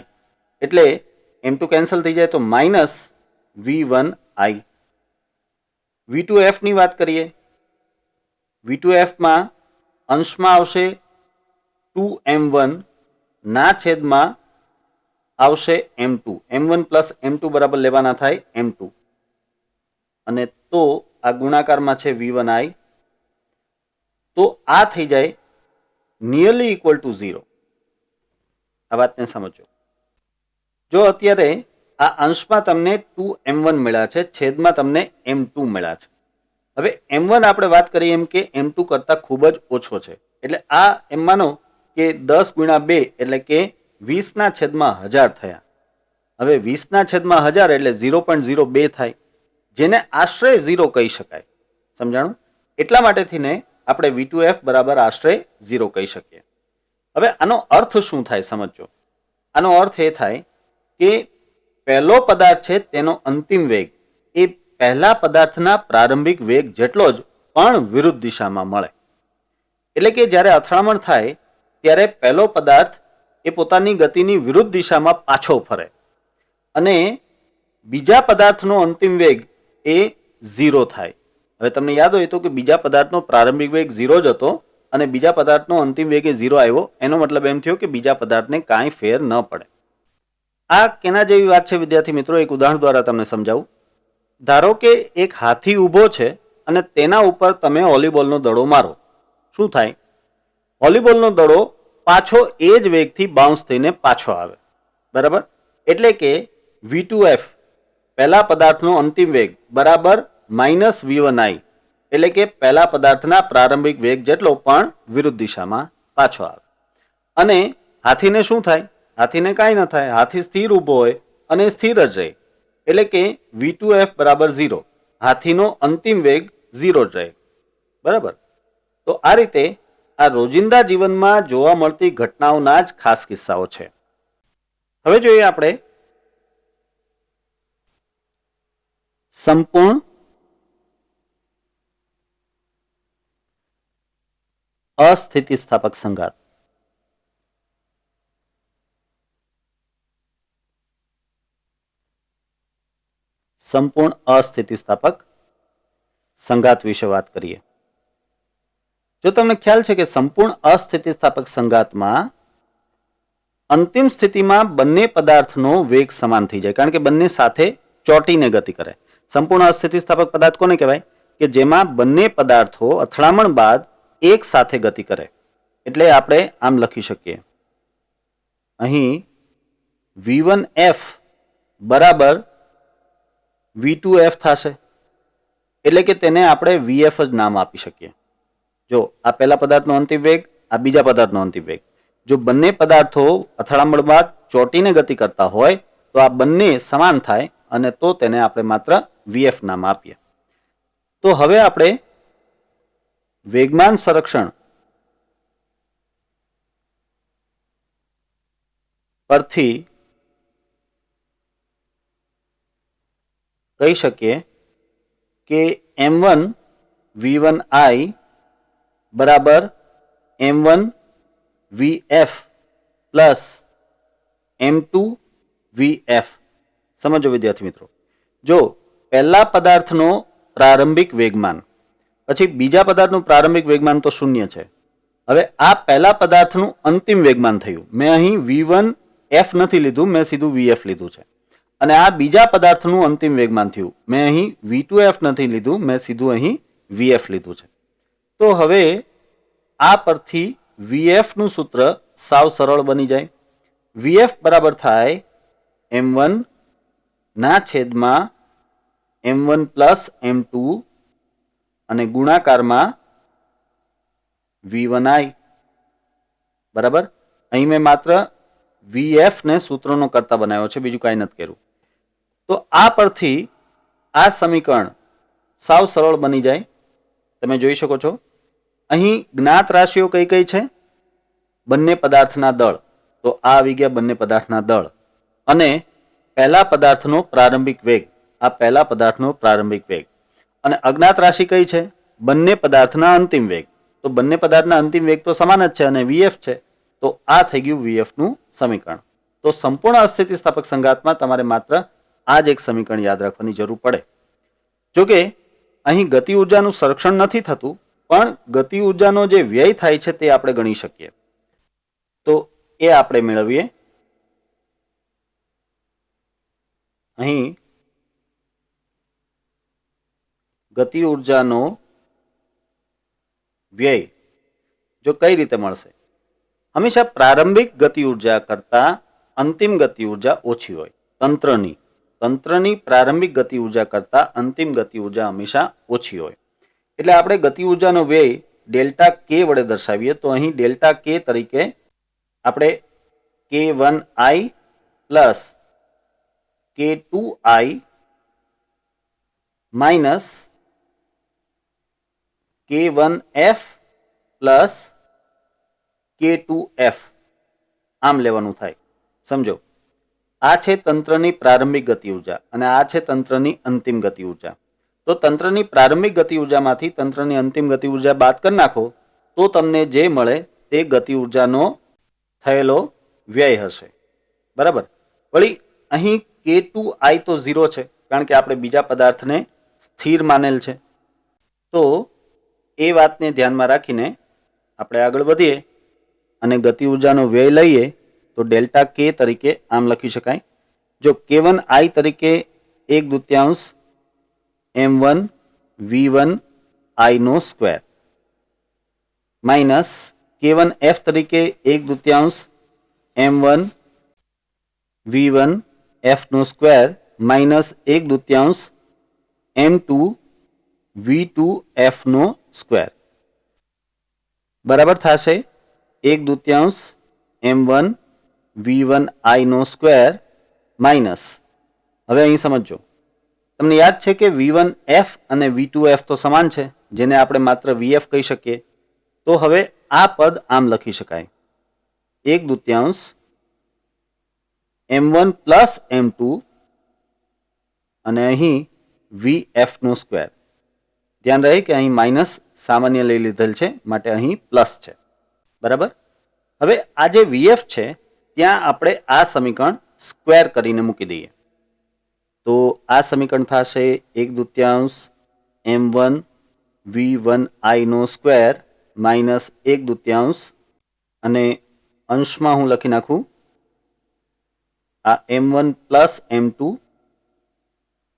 એટલે M2 કેન્સલ થઈ જાય તો v1i. v2f ની વાત કરીએ. v2f માં અંશમાં આવશે 2m1 ના છેદમાં આવશે m2. m1 પ્લસ m2 બરાબર લેવાના થાય m2 અને તો આ ગુણાકારમાં છે v1i. તો આ થઈ જાય નિયરલી ઇક્વલ ટુ 0. આ વાતને સમજો. જો અત્યારે આ અંશમાં તમને 2m1 મળ્યા છે, છેદમાં તમને m2 મળ્યા છે. હવે m1 આપણે વાત કરીએ એમ કે m2 કરતાં ખૂબ જ ઓછો છે, એટલે આ એમ માનો કે 10 ગુણ્યા 2 એટલે કે 20 છેદમાં 1000 થયા. હવે 20 છેદમાં 1000 એટલે 0.02 થાય, જેને આશરે 0 કહી શકાય. સમજાણું? એટલા માટેથી ને આપણે v2f બરાબર આશરે 0 કહી શકીએ. હવે આનો અર્થ શું થાય સમજો. આનો અર્થ એ થાય કે પહેલો પદાર્થ છે તેનો અંતિમ વેગ એ પહેલા પદાર્થના પ્રારંભિક વેગ જેટલો જ પણ વિરુદ્ધ દિશામાં મળે. એટલે કે જ્યારે અથડામણ થાય ત્યારે પહેલો પદાર્થ એ પોતાની ગતિની વિરુદ્ધ દિશામાં પાછો ફરે અને બીજા પદાર્થનો અંતિમ વેગ એ 0 થાય. હવે તમને યાદ હોય તો કે બીજા પદાર્થનો પ્રારંભિક વેગ 0 જ હતો અને બીજા પદાર્થનો અંતિમ વેગ એ 0 આવ્યો. એનો મતલબ એમ થયો કે બીજા પદાર્થને કાંઈ ફેર ન પડે. આ કેના જેવી વાત છે વિદ્યાર્થી મિત્રો? એક ઉદાહરણ દ્વારા તમને સમજાવું. ધારો કે એક હાથી ઊભો છે અને તેના ઉપર તમે વોલીબોલનો દડો મારો. શું થાય? વોલીબોલનો દડો પાછો એ જ વેગથી બાઉન્સ થઈને પાછો આવે. બરાબર? એટલે કે v2f પહેલા પદાર્થનો અંતિમ વેગ બરાબર -v1i, એટલે કે પહેલા પદાર્થના પ્રારંભિક વેગ જેટલો પણ વિરુદ્ધ દિશામાં પાછો આવે. અને હાથીને શું થાય? હાથીને કાંઈ ન થાય. હાથી સ્થિર ઊભો હોય અને સ્થિર જ રહે, એટલે કે v2f બરાબર 0. હાથીનો અંતિમ વેગ 0 જ રહે. બરાબર? તો આ રીતે આ રોજિંદા જીવનમાં જોવા મળતી ઘટનાઓના જ ખાસ કિસ્સાઓ છે. હવે જોઈએ આપણે સંપૂર્ણ અસ્થિતિસ્થાપક સંઘાત. સંપૂર્ણ અસ્થિતિસ્થાપક સંઘાત વિશે વાત કરીએ. જો તમને ખ્યાલ છે કે સંપૂર્ણ અસ્થિતિસ્થાપક સંઘાતમાં અંતિમ સ્થિતિમાં બંને પદાર્થનો વેગ સમાન થઈ જાય, કારણ કે બંને સાથે ચોંટીને ગતિ કરે. સંપૂર્ણ અસ્થિતિસ્થાપક પદાર્થ કોને કહેવાય? કે જેમાં બંને પદાર્થો અથડામણ બાદ એક સાથે ગતિ કરે. એટલે આપણે આમ લખી શકીએ, અહીં v1f બરાબર v2f થશે. એટલે કે તેને આપણે vf જ નામ આપી શકીએ. જો આ પહેલા પદાર્થનો અંતિમ વેગ, આ બીજા પદાર્થનો અંતિમ વેગ, જો બંને પદાર્થો અથડામણ બાદ ચોંટીને ગતિ કરતા હોય તો આ બંને સમાન થાય અને તો તેને આપણે માત્ર vf નામ આપીએ. તો હવે આપણે વેગમાન સંરક્ષણ પરથી કહી શકીએ કે m1 v1i બરાબર m1 vf plus m2 vf. સમજો વિદ્યાર્થી મિત્રો, જો પહેલા પદાર્થનો પ્રારંભિક વેગમાન પછી બીજા પદાર્થનું પ્રારંભિક વેગમાન તો 0 છે. હવે આ પહેલા પદાર્થનું અંતિમ વેગમાન થયું. મેં અહીં v1f નથી લીધું, મેં સીધું vf લીધું છે. અને આ બીજા પદાર્થનું અંતિમ વેગમાન થયું. મેં અહીં v2f નથી લીધું, મેં સીધું અહીં vf લીધું છે. તો હવે આ પરથી vf નું સૂત્ર સાવ સરળ બની જાય. vf બરાબર થાય m1 ના છેદમાં m1 પ્લસ m2 અને ગુણાકારમાં v1i. બરાબર? અહીં મેં માત્ર vf ને સૂત્રનો કરતા બનાવ્યો છે, બીજું કાંઈ નથી કર્યું. તો આ પરથી આ સમીકરણ સાવ સરળ બની જાય. તમે જોઈ શકો છો અહીં જ્ઞાત રાશિઓ કઈ કઈ છે? બંને પદાર્થના દળ. તો આ આવી ગયા બંને પદાર્થના દળ અને પહેલા પદાર્થનો પ્રારંભિક વેગ. આ પહેલા પદાર્થનો પ્રારંભિક વેગ. અને અજ્ઞાત રાશિ કઈ છે? બંને પદાર્થના અંતિમ વેગ. તો બંને પદાર્થના અંતિમ વેગ તો સમાન જ છે અને vf છે. તો આ થઈ ગયું vf નું સમીકરણ. તો સંપૂર્ણ અસ્થિતિસ્થાપક સંઘાતમાં તમારે માત્ર આ જ એક સમીકરણ યાદ રાખવાની જરૂર પડે. જોકે અહીં ગતિ ઉર્જાનું સંરક્ષણ નથી થતું, પણ ગતિ ઉર્જાનો જે વ્યય થાય છે તે આપણે ગણી શકીએ. તો એ આપણે મેળવીએ. અહીં ગતિ ઉર્જાનો વ્યય જો કઈ રીતે મળશે? હંમેશા પ્રારંભિક ગતિ ઉર્જા કરતા અંતિમ ગતિ ઉર્જા ઓછી હોય. તંત્રની પ્રારંભિક ગતિ ઉર્જા કરતા અંતિમ ગતિ ઉર્જા હંમેશા ઓછી હોય. એટલે આપણે ગતિ ઉર્જાનો વ્યય ડેલ્ટા કે વડે દર્શાવીએ તો અહીં ડેલ્ટા કે તરીકે આપણે K1I plus K2I minus K1F plus K2F આમ લેવાનું થાય. સમજો, આ છે તંત્રની પ્રારંભિક ગતિ ઉર્જા અને આ છે તંત્રની અંતિમ ગતિ ઉર્જા. તો તંત્રની પ્રારંભિક ગતિ ઉર્જામાંથી તંત્રની અંતિમ ગતિ ઉર્જા બાદ કરી નાખો તો તમને જે મળે તે ગતિ ઉર્જાનો થયેલો વ્યય હશે. બરાબર. વળી અહીં K2I તો 0 છે, કારણ કે આપણે બીજા પદાર્થને સ્થિર માનેલ છે. તો એ વાતને ધ્યાનમાં રાખીને આપણે આગળ વધીએ અને ગતિ ઉર્જાનો વ્યય લઈએ તો ડેલ્ટા કે તરીકે આમ લખી શકાય. જો K1I તરીકે 1/2 m1 v1 I no square minus K1F તરીકે 1/2 m1 v1 f નો square minus 1/2 m2 v2 f નો સ્ક્વેર બરાબર થશે 1/2 m1 v1 I no square minus, હવે અહીં સમજો, તમને યાદ છે કે v1f અને v2f તો સમાન છે, જેને આપણે માત્ર vf કહી શકીએ. તો હવે આ પદ આમ લખી શકાય 1/2 m1 પ્લસ m2 અને અહીં vf નો સ્ક્વેર. ધ્યાન રહે કે અહીં માઇનસ સામાન્ય લઈ લીધેલ છે, માટે અહીં પ્લસ છે. બરાબર. હવે આ જે vf છે ત્યાં આપણે આ સમીકરણ સ્ક્વેર કરીને મૂકી દઈએ તો આ સમીકરણ થશે 1/2 m1 v1 I no square minus 1/2 અને અંશમાં હું લખી નાખું આ m1 પ્લસ m2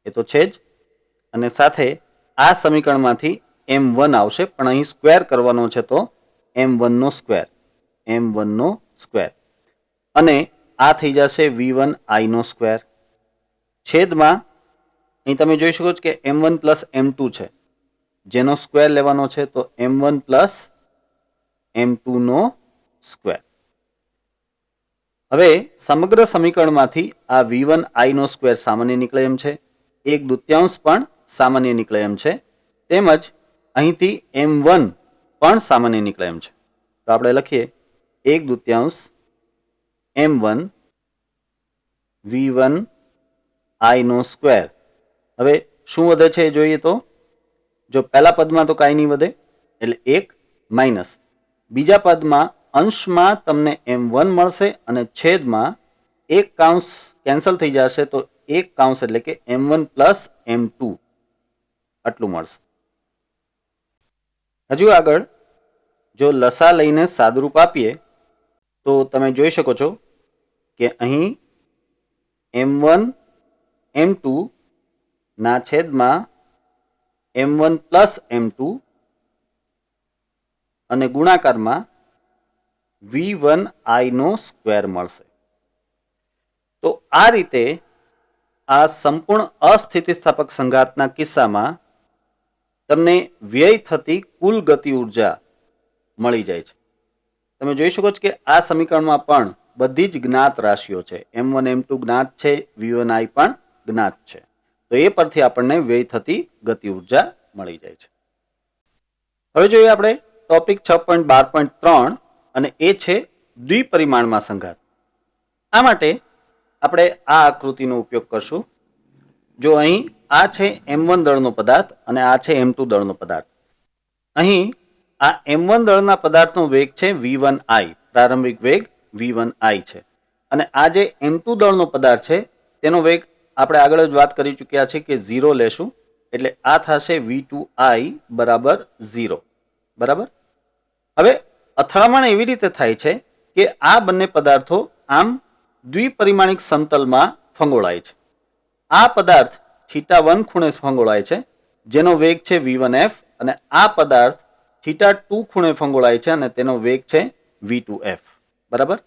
એ તો છે જ, અને સાથે આ સમીકરણમાંથી m1 આવશે, પણ અહીં સ્ક્વેર કરવાનો છે તો m1 નો સ્ક્વેર અને આ થઈ જશે v1 I નો સ્ક્વેર છેદમાં અહીં તમે જોઈ શકો છો કે m1 પ્લસ m2 છે, જેનો સ્ક્વેર લેવાનો છે તો m1 પ્લસ m2 નો સ્ક્વેર. હવે સમગ્ર સમીકરણમાંથી આ v1 I નો સ્ક્વેર સામાન્ય નીકળે એમ છે, 1/2 પણ સામાન્ય નીકળે એમ છે, તેમજ અહીંથી m1 પણ સામાન્ય નીકળે એમ છે. તો આપણે લખીએ 1/2 m1 v1 I no square. હવે શું વધે છે એ જોઈએ તો જો પહેલા પદમાં તો કાંઈ નહીં વધે એટલે 1 માઇનસ બીજા પદમાં અંશમાં તમને m1 મળશે અને છેદમાં એક કાઉન્સ કેન્સલ થઈ જશે તો એક કાઉન્સ એટલે કે m1 પ્લસ m2 આટલું મળશે. હજુ આગળ જો લસા લઈને સાદુરૂપ આપીએ તો તમે જોઈ શકો છો કે અહીં m1 m2 ના છેદમાં m1 પ્લસ m2 અને ગુણાકારમાં v1 I નો સ્ક્વેર મળશે. તો આ રીતે આ સંપૂર્ણ અસ્થિતિસ્થાપક સંઘાતના કિસ્સામાં તમને વ્યય થતી કુલ ગતિ ઉર્જા મળી જાય છે. તમે જોઈ શકો છો કે આ સમીકરણમાં પણ બધી જ જ્ઞાત રાશિઓ છે, m1 m2 જ્ઞાત છે, v1 I પણ જ્ઞાત છે. તો એ પરથી આપણને વ્યય થતી ગતિ ઉર્જા મળી જાય છે. હવે જોઈએ આપણે ટોપિક 6.12.3 અને એ છે દ્વિપરિમાણમાં સંઘાત. આ માટે આપણે આ આકૃતિનો ઉપયોગ કરશું. જો અહીં આ છે m1 દળનો પદાર્થ અને આ છે m2 દળનો પદાર્થ. અહીં આ m1 દળના પદાર્થનો વેગ છે v1 I, પ્રારંભિક વેગ v1 I છે, અને આ જે m2 દળનો પદાર્થ છે તેનો વેગ આપણે આગળ જ વાત કરી ચૂક્યા છે કે 0 લેશું એટલે આ થશે V2I બરાબર 0. બરાબર. હવે અથડામણ એવી રીતે થાય છે કે આ બંને પદાર્થો આમ દ્વિપરિમાણિક સમતલમાં ફંગોળાય છે. આ પદાર્થ θ1 ખૂણે ફંગોળાય છે જેનો વેગ છે v1f અને આ પદાર્થ θ2 ખૂણે ફંગોળાય છે અને તેનો વેગ છે v2f. બરાબર.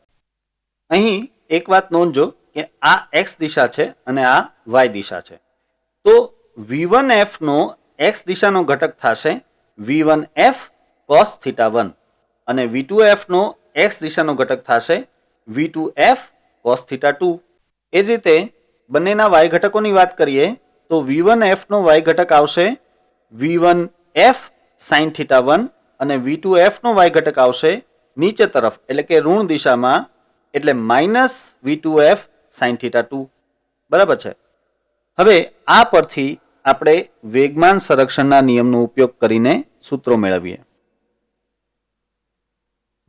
અહીં એક વાત નોંધજો કે આ x દિશા છે અને આ y દિશા છે. તો v1f નો x દિશાનો ઘટક થશે v1f cos θ1 અને v2f નો x દિશાનો ઘટક થશે v2f cos θ2. એ જ રીતે બંનેના y ઘટકોની વાત કરીએ તો v1f નો y ઘટક આવશે v1f sin θ1 અને v2f નો y ઘટક આવશે નીચે તરફ એટલે કે ઋણ દિશામાં એટલે -v2f sin θ2. બરાબર છે. હવે આ પરથી આપણે વેગમાન સંરક્ષણના નિયમનો ઉપયોગ કરીને સૂત્રો મેળવીએ.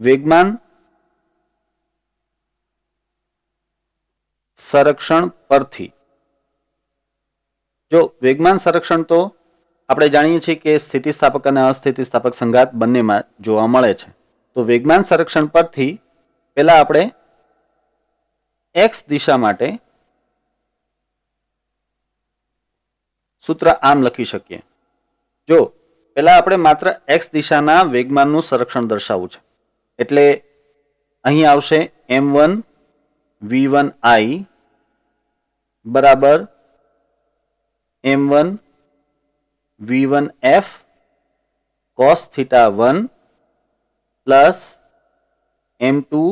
વેગમાન સંરક્ષણ પરથી જો વેગમાન સંરક્ષણ તો આપણે જાણીએ છીએ કે સ્થિતિસ્થાપક અને અસ્થિતિસ્થાપક સંઘાત બંનેમાં જોવા મળે છે. તો વેગમાન સંરક્ષણ પરથી પહેલા આપણે x દિશા માટે સૂત્ર આમ લખી શકીએ. જો પહેલા આપણે માત્ર x દિશાના વેગમાનનું સંરક્ષણ દર્શાવવું છે એટલે અહીં આવશે m1 v1i બરાબર m1 v1f cos θ1 plus m2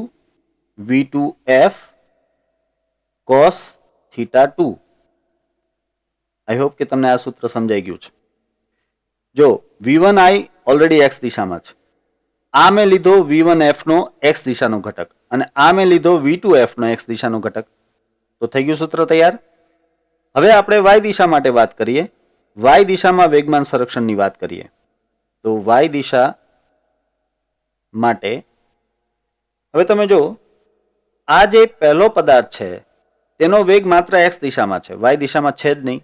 v2f cos θ2. I hope કે તમને આ સૂત્ર સમજાઈ ગયું છે. જો v1i ઓલરેડી x દિશામાં છે, આ મેં લીધો v1f નો x દિશાનો ઘટક અને આ મેં લીધો v2f નો x દિશાનો ઘટક. તો થઈ ગયું સૂત્ર તૈયાર. હવે આપણે y દિશા માટે વાત કરીએ. y દિશામાં વેગમાન સંરક્ષણની વાત કરીએ તો y દિશા માટે હવે તમે જો આ જે પહેલો પદાર્થ છે તેનો વેગ માત્ર x દિશામાં છે, y દિશામાં છે જ નહીં,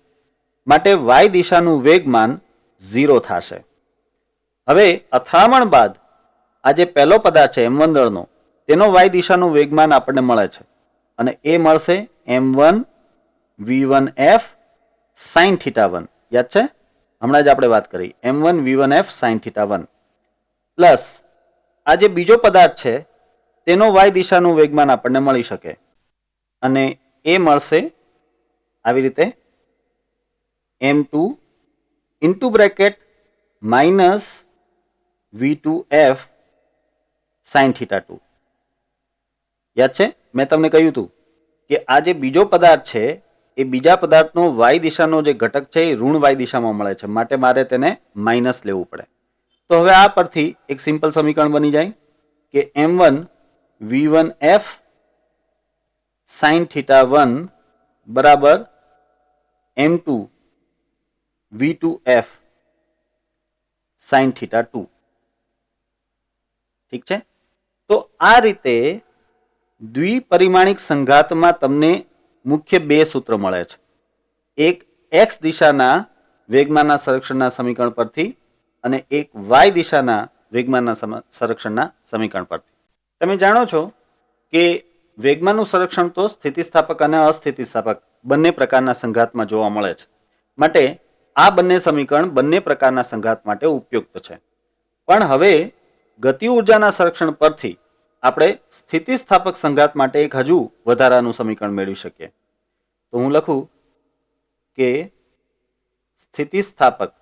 માટે y દિશાનું વેગમાન 0 થશે. હવે અથડામણ બાદ આ જે પહેલો પદાર્થ છે m1 દળનો તેનો y દિશાનું વેગમાન આપણને મળે છે અને એ મળશે m1 v1f sin θ1. યાદ છે? હમણાં જ આપણે વાત કરી m1 v1f sin θ1 પ્લસ આ જે બીજો પદાર્થ છે તેનો y દિશાનું વેગમાન આપણને મળી શકે અને એ મળશે આવી રીતે m2 into bracket minus v2f sin θ2. યાદ છે? મેં તમને કહ્યું હતું કે આ જે બીજો પદાર્થ છે એ બીજા પદાર્થનો y દિશાનો જે ઘટક છે એ ઋણ y દિશામાં મળે છે માટે મારે તેને માઇનસ લેવું પડે. તો હવે આ પરથી એક સિમ્પલ સમીકરણ બની જાય કે m1 v1f sin θ1 બરાબર m2 v2f sin θ2. ઠીક છે? તો આ રીતે દ્વિપરિમાણિક સંઘાતમાં તમને મુખ્ય બે સૂત્ર મળે છે. એક x દિશાના વેગમાનના સંરક્ષણના સમીકરણ પરથી અને એક y દિશાના વેગમાનના સંરક્ષણના સમીકરણ પરથી. તમે જાણો છો કે વેગમાનનું સંરક્ષણ તો સ્થિતિસ્થાપક અને અસ્થિતિસ્થાપક બંને પ્રકારના સંઘાતમાં જોવા મળે છે માટે આ બંને સમીકરણ બંને પ્રકારના સંઘાત માટે ઉપયુક્ત છે. પણ હવે ગતિ ઉર્જાના સંરક્ષણ પરથી આપણે સ્થિતિસ્થાપક સંઘાત માટે એક હજુ વધારાનું સમીકરણ મેળવી શકીએ. તો હું લખું કે સ્થિતિસ્થાપક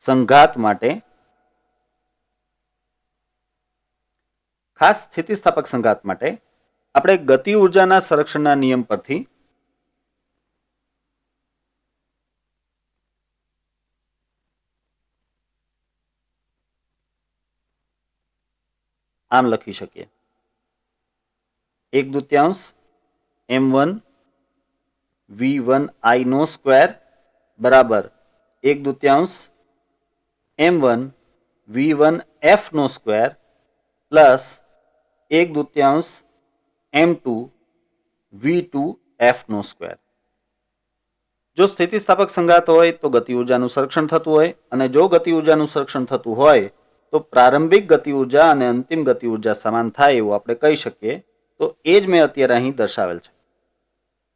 સંઘાત માટે ખાસ સ્થિતિસ્થાપક સંઘાત માટે આપણે ગતિ ઉર્જાના સંરક્ષણના નિયમ પરથી આમ લખી શકીએ 1/2 m1 v1i નો સ્ક્વેર બરાબર 1/2 m1 v1f નો સ્ક્વેર પ્લસ 1/2 m2 V2F નો સ્ક્વેર. જો સ્થિતિસ્થાપક સંઘાત હોય તો ગતિ ઉર્જાનું સંરક્ષણ થતું હોય, અને જો ગતિ ઉર્જાનું સંરક્ષણ થતું હોય તો પ્રારંભિક ગતિ ઉર્જા અને અંતિમ ગતિ ઉર્જા સમાન થાય એવું આપણે કહી શકીએ. તો એ જ મેં અત્યારે અહીં દર્શાવેલ છે.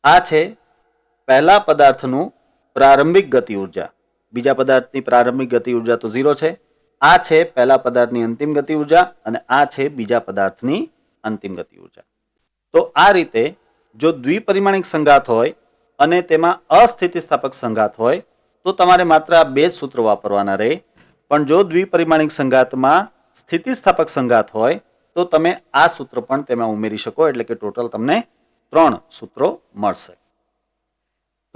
આ છે પહેલા પદાર્થનું પ્રારંભિક ગતિ ઉર્જા, બીજા પદાર્થની પ્રારંભિક ગતિ ઉર્જા તો 0 છે. આ છે પહેલા પદાર્થની અંતિમ ગતિ ઉર્જા, અને આ છે બીજા પદાર્થની અંતિમ ગતિ ઉર્જા. તો આ રીતે જો દ્વિપરિમાણિક સંઘાત હોય અને તેમાં અસ્થિતિસ્થાપક સંઘાત હોય તો તમારે માત્ર આ બે જ સૂત્રો વાપરવાના રહે. પણ જો દ્વિપરિમાણિક સંઘાતમાં સ્થિતિસ્થાપક સંઘાત હોય તો તમે આ સૂત્ર પણ તેમાં ઉમેરી શકો, એટલે કે ટોટલ તમને 3 સૂત્રો મળશે.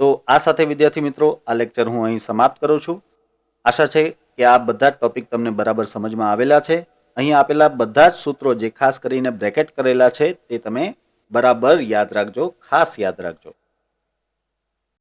તો આ સાથે વિદ્યાર્થી મિત્રો આ લેક્ચર હું અહીં સમાપ્ત કરું છું. આશા છે કે આ બધા જ ટોપિક તમને બરાબર સમજમાં આવેલા છે. અહીં આપેલા બધા જ સૂત્રો જે ખાસ કરીને બ્રેકેટ કરેલા છે તે તમે બરાબર યાદ રાખજો, ખાસ યાદ રાખજો.